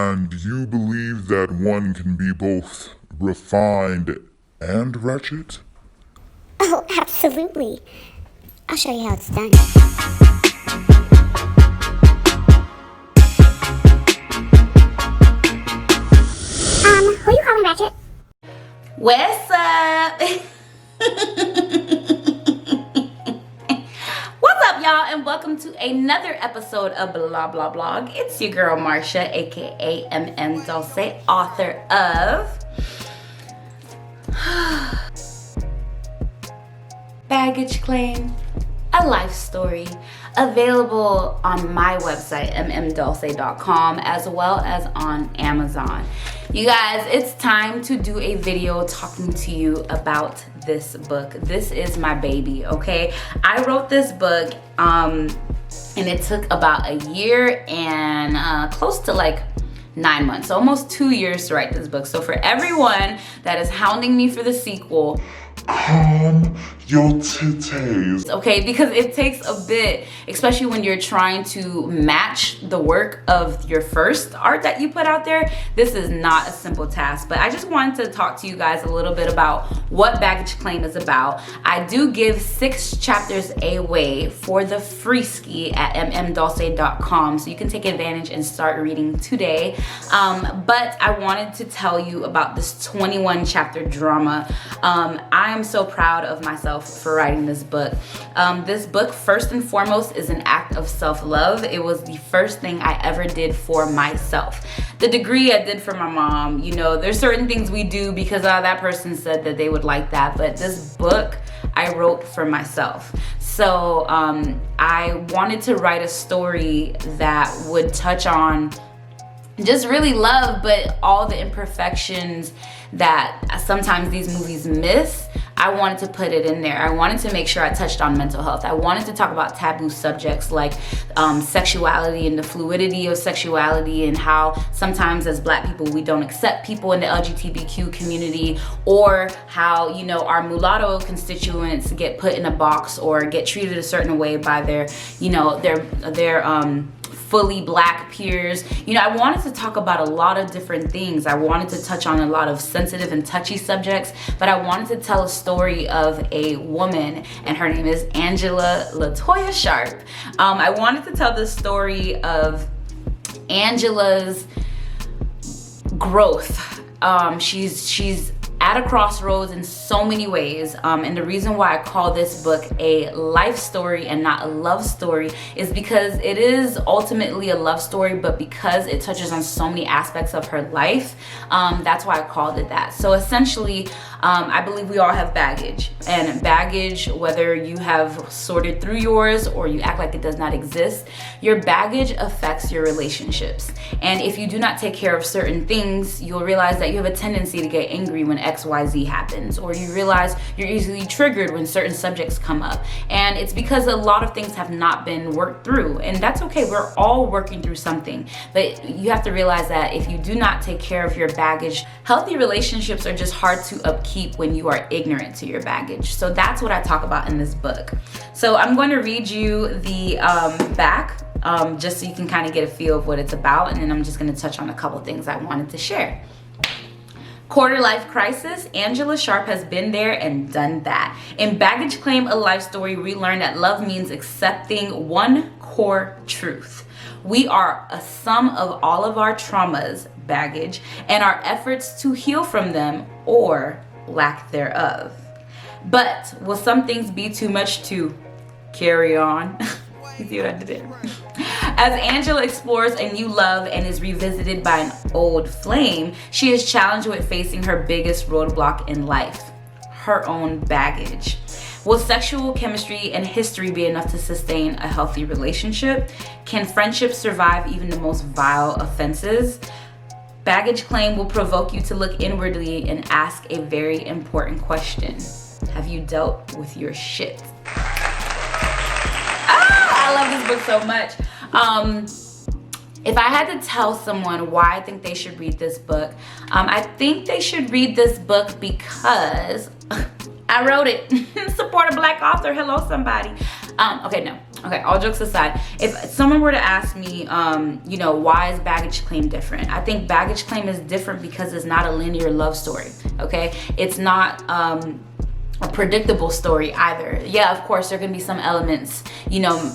And you believe that one can be both refined and ratchet? Oh, absolutely. I'll show you how it's done. Who you calling ratchet? What's up? What's up, y'all, and welcome to another episode of Blah Blah Blog. It's your girl Marsha, aka Dulce, author of Baggage Claim, a Life Story, available on my website mmdulce.com as well as on Amazon. You guys, it's time to do a video talking to you about this book. This is my baby, okay? I wrote this book and it took about a year and close to like 9 months, so almost 2 years to write this book. So for everyone that is hounding me for the sequel, Calm your titties. okay, because it takes a bit, especially when you're trying to match the work of your first art that you put out there. This is not a simple task, but I just wanted to talk to you guys a little bit about what Baggage Claim is about. I do give 6 chapters away for the free ski at mmdulce.com, so you can take advantage and start reading today. But I wanted to tell you about this 21 chapter drama. I am so proud of myself for writing this book. This book, first and foremost, is an act of self-love. It was the first thing I ever did for myself. The degree I did for my mom, you know, there's certain things we do because that person said that they would like that, but this book I wrote for myself. So I wanted to write a story that would touch on just really love, but all the imperfections that sometimes these movies miss. I wanted to put it in there. I wanted to make sure I touched on mental health. I wanted to talk about taboo subjects like sexuality and the fluidity of sexuality, and how sometimes as Black people we don't accept people in the LGBTQ community, or how, you know, our mulatto constituents get put in a box or get treated a certain way by their, you know, their fully Black peers. You know, I wanted to talk about a lot of different things. I wanted to touch on a lot of sensitive and touchy subjects, but I wanted to tell a story of a woman, and her name is Angela Latoya Sharp. I wanted to tell the story of Angela's growth. She's at a crossroads in so many ways, and the reason why I call this book a life story and not a love story is because it is ultimately a love story, but because it touches on so many aspects of her life, that's why I called it that. So essentially, I believe we all have baggage, and baggage, whether you have sorted through yours or you act like it does not exist, your baggage affects your relationships. And if you do not take care of certain things, you'll realize that you have a tendency to get angry when XYZ happens, or you realize you're easily triggered when certain subjects come up. And it's because a lot of things have not been worked through, and that's okay. We're all working through something, but you have to realize that if you do not take care of your baggage, healthy relationships are just hard to upkeep when you are ignorant to your baggage. So that's what I talk about in this book. So I'm going to read you the back, just so you can kind of get a feel of what it's about, and then I'm just going to touch on a couple things I wanted to share. Quarter life crisis. Angela Sharp has been there and done that. In Baggage Claim, a Life Story, we learn that love means accepting one core truth. We are a sum of all of our traumas, baggage, and our efforts to heal from them or lack thereof. But will some things be too much to carry on? You see what I did there? As Angela explores a new love and is revisited by an old flame, she is challenged with facing her biggest roadblock in life, her own baggage. Will sexual chemistry and history be enough to sustain a healthy relationship? Can friendships survive even the most vile offenses? Baggage Claim will provoke you to look inwardly and ask a very important question. Have you dealt with your shit? I love this book so much. If I had to tell someone why I think they should read this book, I think they should read this book because I wrote it. Support a Black author. Hello, somebody. Okay, no. Okay, all jokes aside, if someone were to ask me, you know, why is Baggage Claim different? I think Baggage Claim is different because it's not a linear love story, okay? It's not a predictable story either. Yeah, of course, there are gonna be some elements, you know,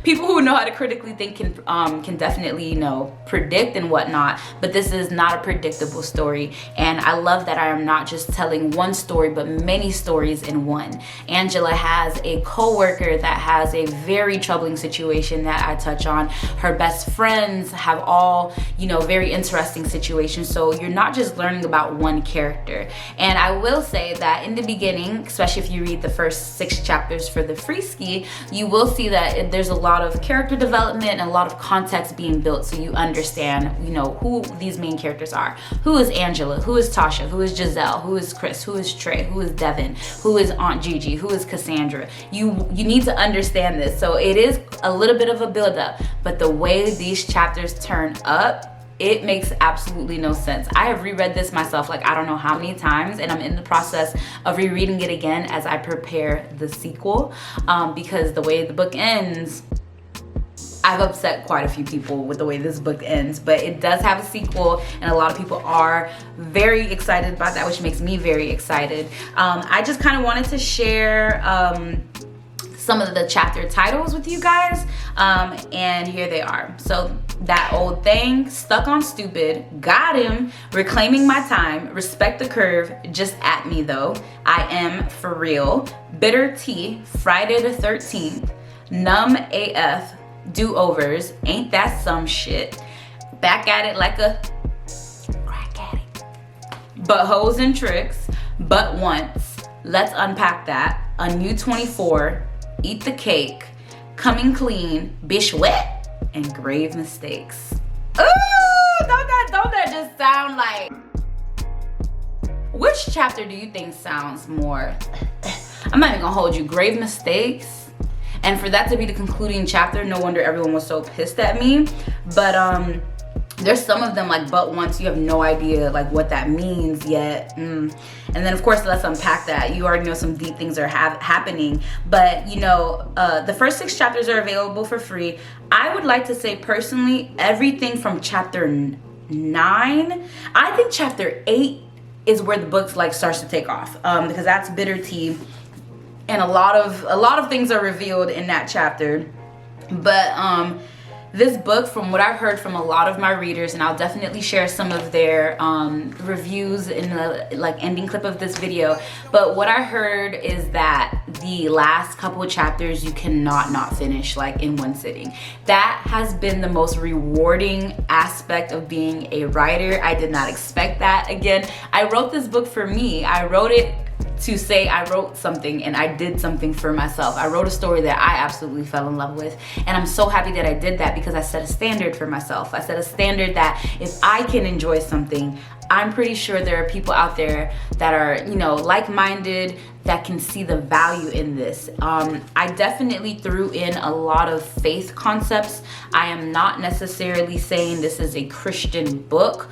people who know how to critically think can definitely, you know, predict and whatnot, but this is not a predictable story. And I love that I am not just telling one story, but many stories in one. Angela has a co-worker that has a very troubling situation that I touch on. Her best friends have all, you know, very interesting situations. So you're not just learning about one character. And I will say that in the beginning, especially if you read the first 6 chapters for the free ski, you will see that there's a lot of character development and a lot of context being built, so you understand, you know, who these main characters are. Who is Angela? Who is Tasha? Who is Giselle? Who is Chris? Who is Trey? Who is Devin? Who is Aunt Gigi? Who is Cassandra? You need to understand this. So it is a little bit of a build-up, but the way these chapters turn up, it makes absolutely no sense. I have reread this myself like I don't know how many times, and I'm in the process of rereading it again as I prepare the sequel, because the way the book ends, I've upset quite a few people with the way this book ends, but it does have a sequel, and a lot of people are very excited about that, which makes me very excited. I just kind of wanted to share some of the chapter titles with you guys, and here they are. So That Old Thing, Stuck on Stupid, Got Him, Reclaiming My Time, Respect the Curve, Just At Me Though, I Am For Real, Bitter Tea, Friday the 13th, Numb AF, Do-Overs, Ain't That Some Shit, Back at It Like a Crack Addict, But Hoes and Tricks, But Once, Let's Unpack That, A New 24, Eat the Cake, Coming Clean, Bish Wet, and Grave Mistakes. Ooh, don't that just sound like... Which chapter do you think sounds more... I'm not even gonna hold you. Grave Mistakes. And for that to be the concluding chapter, no wonder everyone was so pissed at me. But there's some of them like But Once, you have no idea like what that means yet. And then of course, Let's Unpack That. You already know some deep things are happening. But you know, the first 6 chapters are available for free. I would like to say personally, everything from chapter 9, I think chapter 8 is where the book like starts to take off, because that's Bitter Tea, and a lot of things are revealed in that chapter. But this book, from what I've heard from a lot of my readers, and I'll definitely share some of their reviews in the like ending clip of this video, but what I heard is that the last couple of chapters you cannot not finish like in one sitting. That has been the most rewarding aspect of being a writer. I did not expect that. Again, I wrote this book for me. I wrote it to say I wrote something and I did something for myself. I wrote a story that I absolutely fell in love with, and I'm so happy that I did that because I set a standard for myself. I set a standard that if I can enjoy something, I'm pretty sure there are people out there that are, you know, like-minded, that can see the value in this. I definitely threw in a lot of faith concepts. I am not necessarily saying this is a Christian book,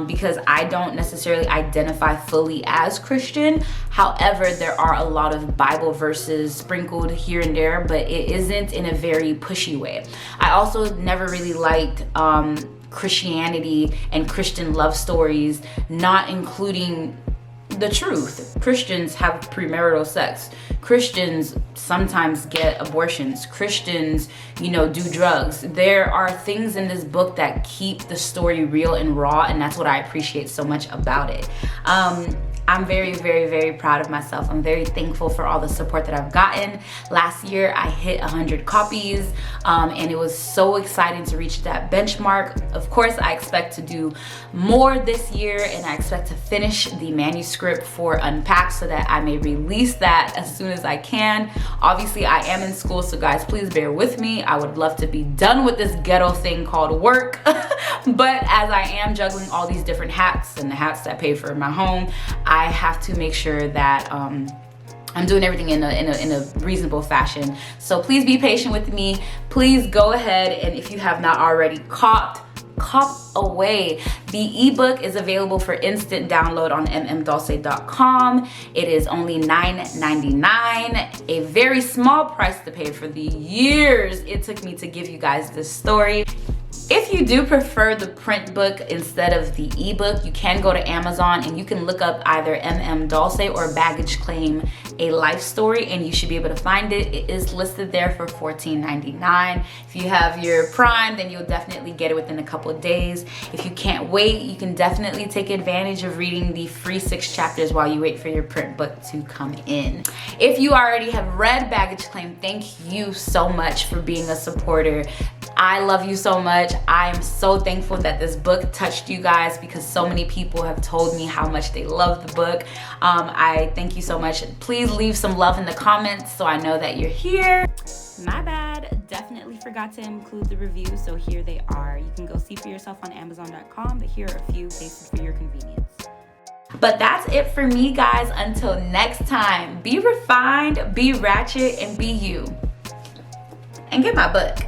because I don't necessarily identify fully as Christian. However, there are a lot of Bible verses sprinkled here and there, but it isn't in a very pushy way. I also never really liked Christianity and Christian love stories not including the truth. Christians have premarital sex. Christians sometimes get abortions. Christians, you know, do drugs. There are things in this book that keep the story real and raw, and that's what I appreciate so much about it. I'm very, very, very proud of myself. I'm very thankful for all the support that I've gotten. Last year, I hit 100 copies, and it was so exciting to reach that benchmark. Of course, I expect to do more this year, and I expect to finish the manuscript for Unpacked so that I may release that as soon as I can. Obviously, I am in school, so guys, please bear with me. I would love to be done with this ghetto thing called work, but as I am juggling all these different hats and the hats that pay for my home, I have to make sure that I'm doing everything in a reasonable fashion. So please be patient with me. Please go ahead, and if you have not already copped cop away. The ebook is available for instant download on mmdulce.com. It is only $9.99, a very small price to pay for the years it took me to give you guys this story. If you do prefer the print book instead of the ebook, you can go to Amazon and you can look up either Dulce or Baggage Claim, a life story, and you should be able to find it. It is listed there for $14.99. If you have your Prime, then you'll definitely get it within a couple of days. If you can't wait, you can definitely take advantage of reading the free 6 chapters while you wait for your print book to come in. If you already have read Baggage Claim, thank you so much for being a supporter. I love you so much. I am so thankful that this book touched you guys because so many people have told me how much they love the book. I thank you so much. Please leave some love in the comments so I know that you're here. My bad, definitely forgot to include the reviews, so here they are. You can go see for yourself on Amazon.com, but here are a few pasted for your convenience. But that's it for me, guys. Until next time, be refined, be ratchet, and be you. And get my book.